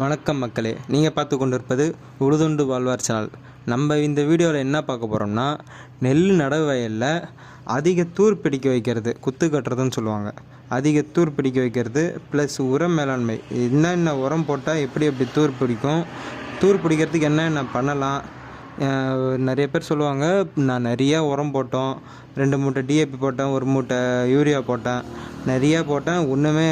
வணக்கம் மக்களே, நீங்கள் பார்த்து கொண்டிருப்பது உழுதுண்டு வாழ்வார் சேனல். நம்ம இந்த வீடியோவில் என்ன பார்க்க போகிறோம்னா, நெல் நடவு வயலில் அதிக தூர் பிடிக்க வைக்கிறது, குத்து கட்டுறதுன்னு சொல்லுவாங்க. அதிக தூர் பிடிக்க வைக்கிறது ப்ளஸ் உரம் மேலாண்மை. என்னென்ன உரம் போட்டால் எப்படி தூர் பிடிக்கும், தூர் பிடிக்கிறதுக்கு என்னென்ன பண்ணலாம். நிறைய பேர் சொல்லுவாங்க, நான் நிறையா உரம் போட்டோம், 2 மூட்டை டிஏபி போட்டேன், 1 மூட்டை யூரியா போட்டேன், நிறையா போட்டேன், ஒன்றுமே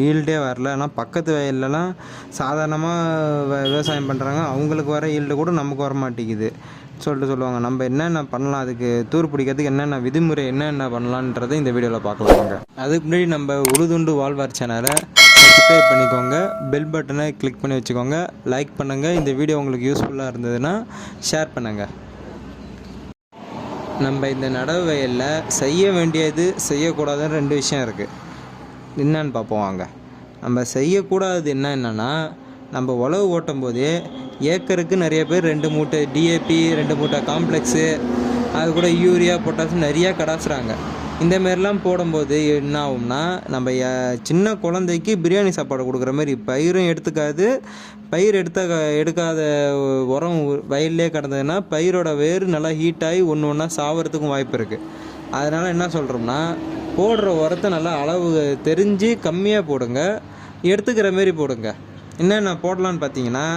ஈல்டே வரல. ஆனால் பக்கத்து வயல்லலாம் சாதாரணமாக விவசாயம் பண்ணுறாங்க, அவங்களுக்கு வர ஈல்டு கூட நமக்கு வர மாட்டேங்குது சொல்லுவாங்க. நம்ம என்னென்ன பண்ணலாம், அதுக்கு தூர் பிடிக்கிறதுக்கு என்னென்ன விதிமுறை என்னென்ன பண்ணலான்றதை இந்த வீடியோவில் பார்க்கலாங்க. அதுக்கு முன்னாடி நம்ம உழுதுண்டு வாழ்வார் சேனலை சப்ஸ்கிரைப் பண்ணிக்கோங்க, பெல் பட்டனை கிளிக் பண்ணி வச்சுக்கோங்க, லைக் பண்ணுங்கள். இந்த வீடியோ உங்களுக்கு யூஸ்ஃபுல்லாக இருந்ததுன்னா ஷேர் பண்ணுங்கள். நம்ம இந்த நடவு வயலில் செய்ய வேண்டியது செய்யக்கூடாதுன்னு 2 விஷயம் இருக்குது. என்னன்னு பார்ப்போம் வாங்க. நம்ம செய்யக்கூடாது என்னென்னா, நம்ம உழவு ஓட்டும் போதே ஏக்கருக்கு நிறைய பேர் 2 மூட்டை டிஏபி, 2 மூட்டை காம்ப்ளெக்ஸு, அது கூட யூரியா பொட்டாசியம் நிறையா கடாசுறாங்க. இந்தமாரிலாம் போடும்போது என்ன ஆகும்னா, நம்ம சின்ன குழந்தைக்கு பிரியாணி சாப்பாடு கொடுக்குற மாதிரி பயிரும் எடுத்துக்காது. பயிர் எடுக்காத உரம் வயல்லே கிடந்ததுன்னா பயிரோட வேர் நல்லா ஹீட்டாகி ஒன்று ஒன்றா சாவறதுக்கும் வாய்ப்பு இருக்குது. அதனால் என்ன சொல்கிறோம்னா, போடுற உரத்தை நல்லா அளவு தெரிஞ்சு கம்மியாக போடுங்க, எடுத்துக்கிற மாரி போடுங்க. என்னென்ன போடலான்னு பார்த்தீங்கன்னா,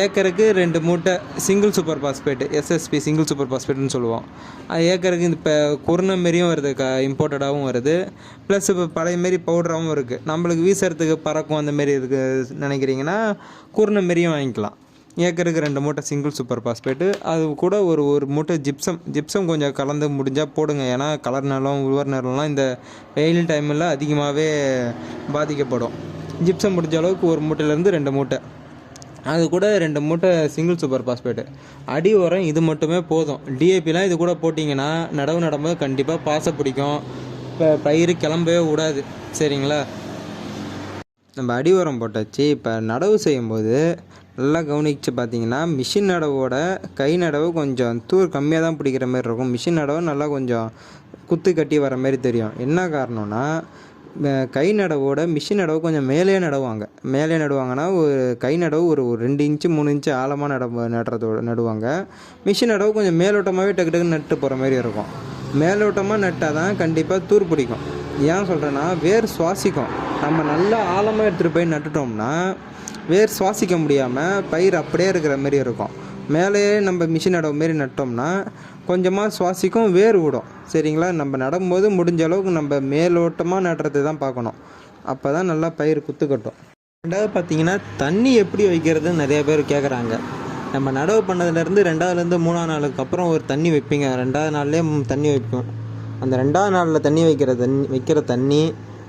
ஏக்கருக்கு 2 மூட்டை single super phosphate, SSP single super பாஸ்பேட்டுன்னு சொல்லுவோம். அது ஏக்கருக்கு இப்போ குருணை மாரியும் வருது, இம்போர்ட்டடாகவும் வருது, ப்ளஸ் இப்போ பழைய மாரி பவுடராகவும் இருக்குது. நம்மளுக்கு வீசுறதுக்கு பறக்கும் அந்தமாரி இருக்குது நினைக்கிறீங்கன்னா குருணை மாரியும் வாங்கிக்கலாம். ஏக்கருக்கு 2 மூட்டை சிங்கிள் சூப்பர் பாஸ்பேட்டு, அது கூட ஒரு மூட்டை ஜிப்சம் கொஞ்சம் கலந்து முடிஞ்சால் போடுங்க. ஏன்னா கலர் நிலம், உழுவர் நிலம்லாம் இந்த வெயில் டைமில் அதிகமாகவே பாதிக்கப்படும். ஜிப்சம் முடிஞ்ச அளவுக்கு 1 மூட்டையிலேருந்து 2 மூட்டை, அது கூட 2 மூட்டை சிங்கிள் சூப்பர் பாஸ்பேட்டு. அடி உரம் இது மட்டுமே போதும். டிஏபிலாம் இது கூட போட்டிங்கன்னா நடவு நடும்போது கண்டிப்பாக பாசை பிடிக்கும், இப்போ பயிர் கிளம்பவே விடாது. சரிங்களா? நம்ம அடி உரம் போட்டாச்சு. இப்போ நடவு செய்யும்போது நல்லா கவனித்து பார்த்தீங்கன்னா, மிஷின் நடவோட கை நடவு கொஞ்சம் தூர் கம்மியாக தான் பிடிக்கிற மாதிரி இருக்கும். மிஷின் நடவு நல்லா கொஞ்சம் குத்து கட்டி வர மாதிரி தெரியும். என்ன காரணம்னா, கை நடவோட மிஷின் நடவு கொஞ்சம் மேலே நடுவாங்கன்னா, ஒரு கை நடவு ஒரு 2 இன்ச்சு 3 இன்ச்சு ஆழமாக நடுவாங்க. மிஷின் நடவு கொஞ்சம் மேலோட்டமாகவே டக்குன்னு நட்டு போகிற மாதிரி இருக்கும். மேலோட்டமாக நட்டால் தான் கண்டிப்பாக தூர் பிடிக்கும். ஏன் சொல்கிறேன்னா, வேர் சுவாசிக்கும். நம்ம நல்லா ஆழமாக எடுத்துகிட்டு போய் நட்டுட்டோம்னா வேர் சுவாசிக்க முடியாமல் பயிர் அப்படியே இருக்கிற மாதிரி இருக்கும். மேலேயே நம்ம மிஷின் நடவு மாரி நட்டோம்னா கொஞ்சமாக சுவாசிக்கும், வேர் விடும். சரிங்களா? நம்ம நடும்போது முடிஞ்ச அளவுக்கு நம்ம மேலோட்டமாக நடுறது தான் பார்க்கணும். அப்போ தான் நல்லா பயிர் குத்து கட்டும். 2வது பார்த்தீங்கன்னா, தண்ணி எப்படி வைக்கிறதுன்னு நிறைய பேர் கேட்குறாங்க. நம்ம நடவு பண்ணதுலேருந்து 2வதுலேருந்து 3ஆவது நாளுக்கு அப்புறம் ஒரு தண்ணி வைப்பீங்க. 2வது நாள்லேயே தண்ணி வைப்போம். அந்த 2வது நாளில் தண்ணி வைக்கிற தண்ணி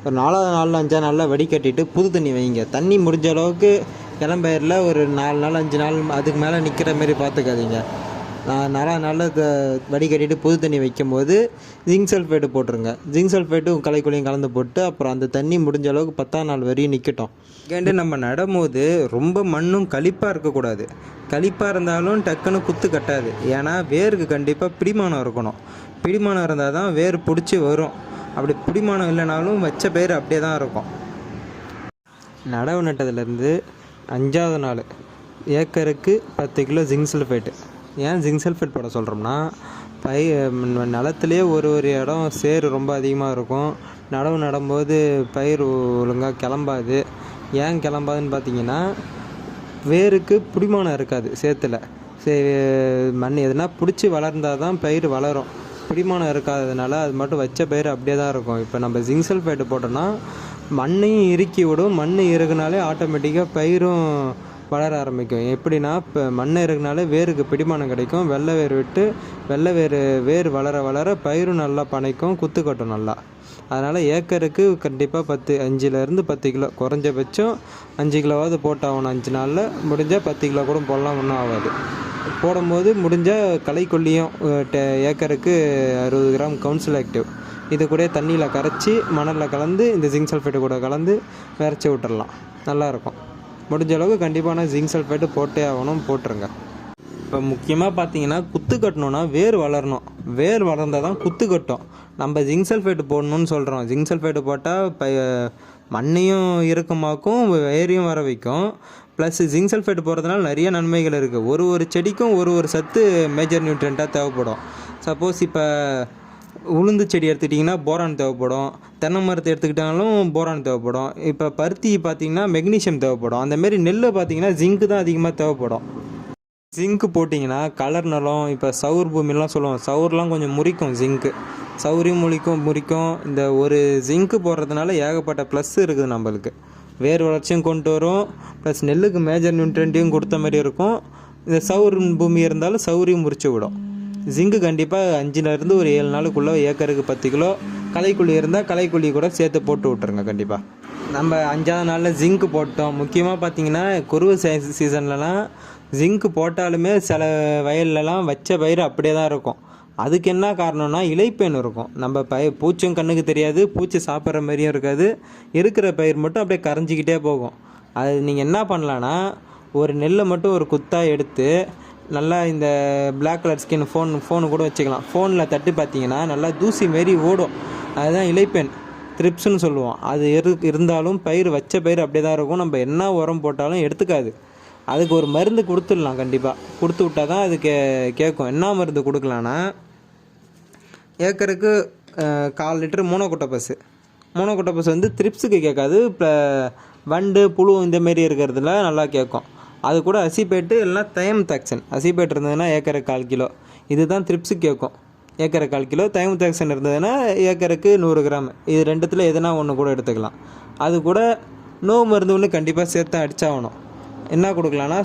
ஒரு 4வது நாளில் 5ஆவது நாளில் வடிகட்டிட்டு புது தண்ணி வைங்க. தண்ணி முடிஞ்ச அளவுக்கு இளம்பயிரில் ஒரு 4 நாள் 5 நாள் அதுக்கு மேலே நிற்கிற மாரி பார்த்துக்காதீங்க. 4வது நாளில் வடிகட்டிட்டு புது தண்ணி வைக்கும்போது ஜிங்க் சல்ஃபேட்டு போட்டுருங்க. ஜிங்க் சல்ஃபேட்டும் களைக்குள்ளையும் கலந்து போட்டு அப்புறம் அந்த தண்ணி முடிஞ்ச அளவுக்கு 10ஆவது நாள் வரையும் நிற்கட்டும். செகண்டு, நம்ம நடும்போது ரொம்ப மண்ணும் களிப்பாக இருக்கக்கூடாது. களிப்பாக இருந்தாலும் டக்குன்னு குத்து கட்டாது. ஏன்னா வேருக்கு கண்டிப்பாக பிடிமானம் இருக்கணும். பிடிமானம் இருந்தால் தான் வேர் பிடிச்சி வரும். அப்படி பிடிமானம் இல்லைனாலும் வச்ச பயிர் அப்படியே தான் இருக்கும். நடவு நட்டதுலேருந்து 5ஆவது நாள் ஏக்கருக்கு 10 கிலோ ஜிங்க் சல்ஃபேட்டு. ஏன் ஜிங்க் சல்ஃபேட் போட சொல்கிறோம்னா, நிலத்துலேயே ஒரு இடம் சேறு ரொம்ப அதிகமாக இருக்கும். நடவு நடும்போது பயிர் ஒழுங்காக கிளம்பாது. ஏன் கிளம்பாதுன்னு பார்த்தீங்கன்னா, வேருக்கு பிடிமானம் இருக்காது. சேத்துல மண் எதுனா பிடிச்சி வளர்ந்தால் தான் பயிர் வளரும். பிடிமானம் இருக்காததுனால அது மட்டும் வச்ச பயிர் அப்படியே தான் இருக்கும். இப்போ நம்ம ஜிங்க் சல்ஃபேட்டு போட்டோன்னா மண்ணையும் இறுக்கி விடும். மண் இறுக்குனாலே ஆட்டோமேட்டிக்காக பயிரும் வளர ஆரம்பிக்கும். எப்படின்னா, இப்போ மண்ணை இறுக்குனாலே வேருக்கு பிடிமானம் கிடைக்கும். வெள்ளை வேர் வளர பயிரும் நல்லா பனைக்கும், குத்து கட்டும் நல்லா. அதனால் ஏக்கருக்கு கண்டிப்பாக 5லேருந்து 10 கிலோ, குறைஞ்சபட்சம் 5 கிலோவாவது போட்டாகணும். 5 நாளில் முடிஞ்சால் 10 கிலோ கூட போடலாம், ஒன்றும் ஆகாது. போடும்போது முடிஞ்சால் களைக்கொல்லியும் ஏக்கருக்கு 60 கிராம் கவுன்சில் ஆக்டிவ் இது கூட தண்ணியில் கரைச்சி மணலில் கலந்து இந்த ஜிங்க் சல்ஃபேட்டு கூட கலந்து விரைச்சி விட்டுறலாம். நல்லாயிருக்கும். முடிஞ்ச அளவுக்கு கண்டிப்பான ஜிங்க் சல்ஃபேட்டு போட்டே ஆகணும், போட்டுருங்க. இப்போ முக்கியமாக பார்த்தீங்கன்னா, குத்து கட்டணுன்னா வேர் வளரணும். வேர் வளர்ந்தால் தான் குத்து கட்டும். நம்ம ஜிங்க் சல்ஃபேட்டு போடணும்னு சொல்கிறோம். ஜிங்க் சல்ஃபேட்டு போட்டால் மண்ணையும் இறுக்கமாக்கும், வேரையும் வர வைக்கும். ப்ளஸ் ஜிங்க் சல்ஃபேட் போடுறதுனால நிறைய நன்மைகள் இருக்குது. ஒரு செடிக்கும் ஒரு சத்து மேஜர் நியூட்ரியண்ட்டாக தேவைப்படும். சப்போஸ் இப்போ உளுந்து செடி எடுத்துக்கிட்டிங்கன்னா போரான் தேவைப்படும், தென்னை மரத்தை எடுத்துக்கிட்டாலும் போரான் தேவைப்படும். இப்போ பருத்தி பார்த்திங்கன்னா மெக்னீஷியம் தேவைப்படும். அந்தமாரி நெல் பார்த்திங்கன்னா ஜிங்க்கு தான் அதிகமாக தேவைப்படும். ஜிங்க்கு போட்டிங்கன்னா கலர் நலம், இப்போ சவுர் பூமிலாம் சொல்லுவோம், சவுர்லாம் கொஞ்சம் முறிக்கும். ஜிங்க்கு சவுரையும் முறிக்கும். இந்த ஒரு ஜிங்க்கு போடுறதுனால ஏகப்பட்ட ப்ளஸ் இருக்குது நம்மளுக்கு. வேர் வளர்ச்சியும் கொண்டு வரும், ப்ளஸ் நெல்லுக்கு மேஜர் நியூட்ரியண்ட்டையும் கொடுத்த மாதிரி இருக்கும். இந்த சவுர் பூமி இருந்தாலும் சவுரையும் முறிச்சு விடும். ஜிங்கு கண்டிப்பாக 5லேருந்து ஒரு 7 நாளுக்குள்ளே ஏக்கருக்கு 10 கிலோ, களைக்குள்ளி இருந்தால் களைக்குள்ளி கூட சேர்த்து போட்டு விட்ருங்க. கண்டிப்பாக நம்ம 5ஆவது நாளில் ஜிங்க்கு போட்டோம். முக்கியமாக பார்த்திங்கன்னா குருவை சீசன்லலாம் ஜிங்க்கு போட்டாலுமே சில வயல்லலாம் வச்ச பயிர் அப்படியே தான் இருக்கும். அதுக்கு என்ன காரணம்னா இலைப்பேன் இருக்கும். நம்ம பூச்சும் கண்ணுக்கு தெரியாது, பூச்சி சாப்பிட்ற மாதிரியும் இருக்காது. இருக்கிற பயிர் மட்டும் அப்படியே கரைஞ்சிக்கிட்டே போகும். அது நீங்கள் என்ன பண்ணலான்னா, ஒரு நெல்லை மட்டும் ஒரு குத்தாக எடுத்து நல்லா இந்த பிளாக் கலர் ஸ்கின் ஃபோனு கூட வச்சுக்கலாம். ஃபோனில் தட்டி பார்த்தீங்கன்னா நல்லா தூசி மாரி ஓடும். அதுதான் இலைப்பேன், த்ரிப்ஸ்னு சொல்லுவோம். அது இருந்தாலும் பயிர் வச்ச பயிர் அப்படியே தான் இருக்கும். நம்ம என்ன உரம் போட்டாலும் எடுத்துக்காது. அதுக்கு ஒரு மருந்து கொடுத்துடலாம். கண்டிப்பாக கொடுத்து விட்டால் தான் அது கேட்கும். என்ன மருந்து கொடுக்கலான்னா, ஏக்கருக்கு 1/4 லிட்டர் மோனோகுட்டோபஸ் வந்து த்ரிப்ஸுக்கு கேட்காது. இப்போ வண்டு புழு இந்தமாரி இருக்கிறதுல நல்லா கேட்கும். அது கூட அசிபேட்டு இல்லைனா தைமத்தக்சன். அசிபேட் இருந்ததுன்னா ஏக்கருக்கு 1/4 கிலோ. இதுதான் த்ரிப்ஸுக்கு கேட்கும். ஏக்கருக்கு 1/4 கிலோ. தைமத்தக்சன் இருந்ததுன்னா ஏக்கருக்கு 100 கிராம். இது ரெண்டுத்தில் எதுனா ஒன்று கூட எடுத்துக்கலாம். அது கூட நோவு மருந்து ஒன்று கண்டிப்பாக சேர்த்து அடிச்சாகணும். என்ன கொடுக்கலான்னா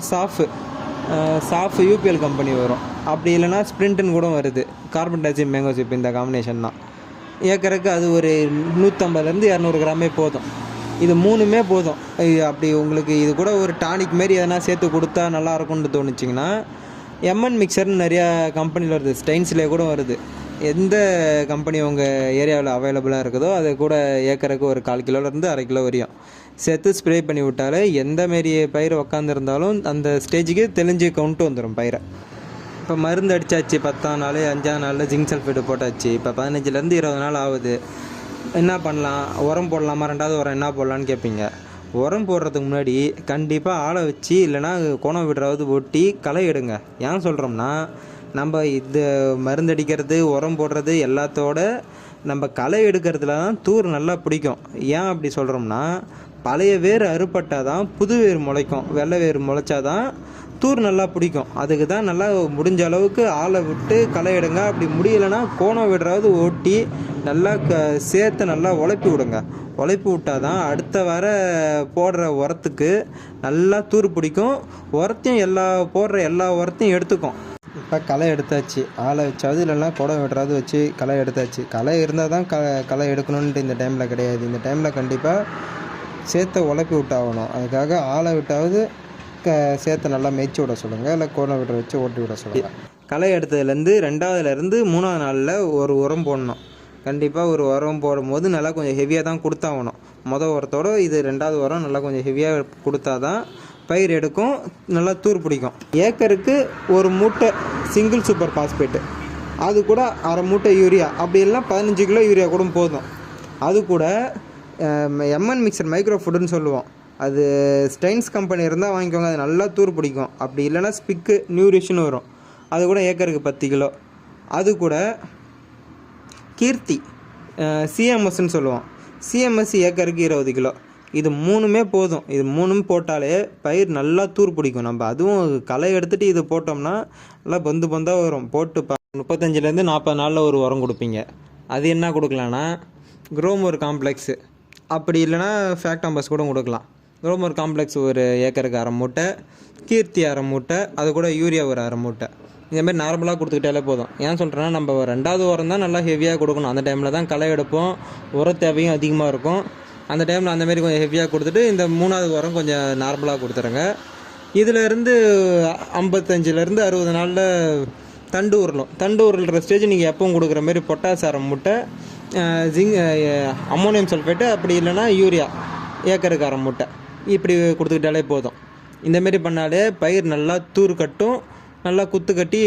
சாஃப் யூபிஎல் கம்பெனி வரும். அப்படி இல்லைனா ஸ்ப்ரிண்ட்டுன்னு கூட வருது. கார்பன் டைசியம் மேங்கோசிப் இந்த காம்பினேஷன் தான். ஏக்கருக்கு அது ஒரு 150லேருந்து 200 கிராமே போதும். இது 3மே போதும். அப்படி உங்களுக்கு இது கூட ஒரு டானிக் மாரி எதனா சேர்த்து கொடுத்தா நல்லாயிருக்கும்னு தோணுச்சிங்கன்னா, எம்என் மிக்சர்னு நிறையா கம்பெனியில் வருது. ஸ்டெயின்ஸ்லேயே கூட வருது. எந்த கம்பெனி உங்கள் ஏரியாவில் அவைலபிளாக இருக்குதோ அது கூட ஏக்கருக்கு ஒரு 1/4 கிலோலேருந்து 1/2 கிலோ வரையும் சேர்த்து ஸ்ப்ரே பண்ணி விட்டாலே எந்த மாரி பயிர் உக்காந்துருந்தாலும் அந்த ஸ்டேஜுக்கு தெளிஞ்சு கொண்டு வந்துடும் பயிரை. இப்போ மருந்து அடித்தாச்சு 10ஆம் நாள் 5ஆம் நாளில் ஜிங்க் சல்ஃபேட்டு போட்டாச்சு. இப்போ 15லேருந்து 20 நாள் ஆகுது. என்ன பண்ணலாம்? உரம் போடலாமா? 2வது உரம் என்ன போடலான்னு கேட்பீங்க. உரம் போடுறதுக்கு முன்னாடி கண்டிப்பாக ஆளை வச்சு இல்லைனா கோணம் விடுறாவது ஓட்டி களை எடுங்க. ஏன் சொல்கிறோம்னா, நம்ம இது மருந்தடிக்கிறது உரம் போடுறது எல்லாத்தோட நம்ம களை எடுக்கிறதுல தான் தூர் நல்லா பிடிக்கும். ஏன் அப்படி சொல்கிறோம்னா, பழைய வேர் அறுப்பட்டால் தான் புது வேர் முளைக்கும். வெள்ளை வேர் முளைச்சாதான் தூர் நல்லா பிடிக்கும். அதுக்கு தான் நல்லா முடிஞ்ச அளவுக்கு ஆளை விட்டு களை எடுங்க. அப்படி முடியலைன்னா கோணம் விடுறாவது ஓட்டி நல்லா சேர்த்து நல்லா உழைப்பி விடுங்க. உழைப்பி விட்டால் தான் அடுத்த வர போடுற உரத்துக்கு நல்லா தூர் பிடிக்கும். உரத்தையும் போடுற எல்லா உரத்தையும் எடுத்துக்கும். இப்போ களை எடுத்தாச்சு, ஆளை வச்சாவது இல்லைன்னா குடம் விடுறாவது வச்சு களை எடுத்தாச்சு. களை இருந்தால் தான் களை எடுக்கணுன்ட்டு இந்த டைமில் கிடையாது. இந்த டைமில் கண்டிப்பாக சேர்த்த உழைப்பி விட்டாகணும். அதுக்காக ஆளை விட்டாவது சேர்த்து நல்லா மேய்ச்சி விட சொல்லுங்கள், இல்லை கோணம் விட வச்சு ஓட்டி விட சொல்லுங்கள். களை எடுத்ததுலேருந்து 2வதுலேருந்து 3வது நாளில் ஒரு உரம் போடணும். கண்டிப்பாக ஒரு உரம் போடும்போது நல்லா கொஞ்சம் ஹெவியாக தான் கொடுத்தாகணும். உரத்தோடு இது 2வது உரம் நல்லா கொஞ்சம் ஹெவியாக கொடுத்தா தான் பயிர் எடுக்கும், நல்லா தூர் பிடிக்கும். ஏக்கருக்கு ஒரு மூட்டை சிங்கிள் சூப்பர் பாஸ்பேட்டு, அது கூட 1/2 மூட்டை யூரியா, அப்படி இல்லைனா 15 கிலோ யூரியா கூட போதும். அது கூட எம்என் மிக்சர் மைக்ரோ ஃபுட்டுன்னு சொல்லுவோம். அது ஸ்டெயின்ஸ் கம்பெனி இருந்தால் வாங்கிக்கோங்க. அது நல்லா தூர் பிடிக்கும். அப்படி இல்லைனா ஸ்பிக்கு நியூரிஷன் வரும். அது கூட ஏக்கருக்கு 10 கிலோ. அது கூட கீர்த்தி சிஎம்எஸ்ன்னு சொல்லுவோம். சிஎம்எஸ் ஏக்கருக்கு 20 கிலோ. இது 3மே போதும். இது 3ம் போட்டாலே பயிர் நல்லா தூர் பிடிக்கும். நம்ம அதுவும் களை எடுத்துகிட்டு இது போட்டோம்னா நல்லா பந்தாக வரும். போட்டு 35லேருந்து 40 நாளில் ஒரு உரம் கொடுப்பீங்க. அது என்ன கொடுக்கலான்னா, குரோமோர் காம்ப்ளெக்ஸு, அப்படி இல்லைனா ஃபேக்டாம்பஸ் கூட கொடுக்கலாம். குரோமோர் காம்ப்ளெக்ஸ் ஒரு ஏக்கருக்கு 1/2 மூட்டை, கீர்த்தி 1/2 மூட்டை, அது கூட யூரியா ஒரு 1/2 மூட்டை. இதேமாதிரி நார்மலாக கொடுத்துக்கிட்டாலே போதும். ஏன் சொல்கிறேன்னா, நம்ம 2வது உரம் தான் நல்லா ஹெவியாக கொடுக்கணும். அந்த டைமில் தான் களை எடுப்போம், உர தேவையும் அதிகமாக இருக்கும். அந்த டைமில் அந்தமாரி கொஞ்சம் ஹெவியாக கொடுத்துட்டு இந்த 3வது உரம் கொஞ்சம் நார்மலாக கொடுத்துருங்க. இதிலேருந்து 55லேருந்து 60 நாளில் தண்டு உருளுற ஸ்டேஜ் நீங்கள் எப்பவும் கொடுக்குற மாரி பொட்டாஸ் 1/2 மூட்டை, அம்மோனியம் சல்ஃபேட்டு, அப்படி இல்லைனா யூரியா ஏக்கருக்கு 1/2 மூட்டை, இப்படி கொடுத்துக்கிட்டாலே போதும். இந்தமாரி பண்ணாலே பயிர் நல்லா தூர் கட்டும், நல்லா குத்து கட்டி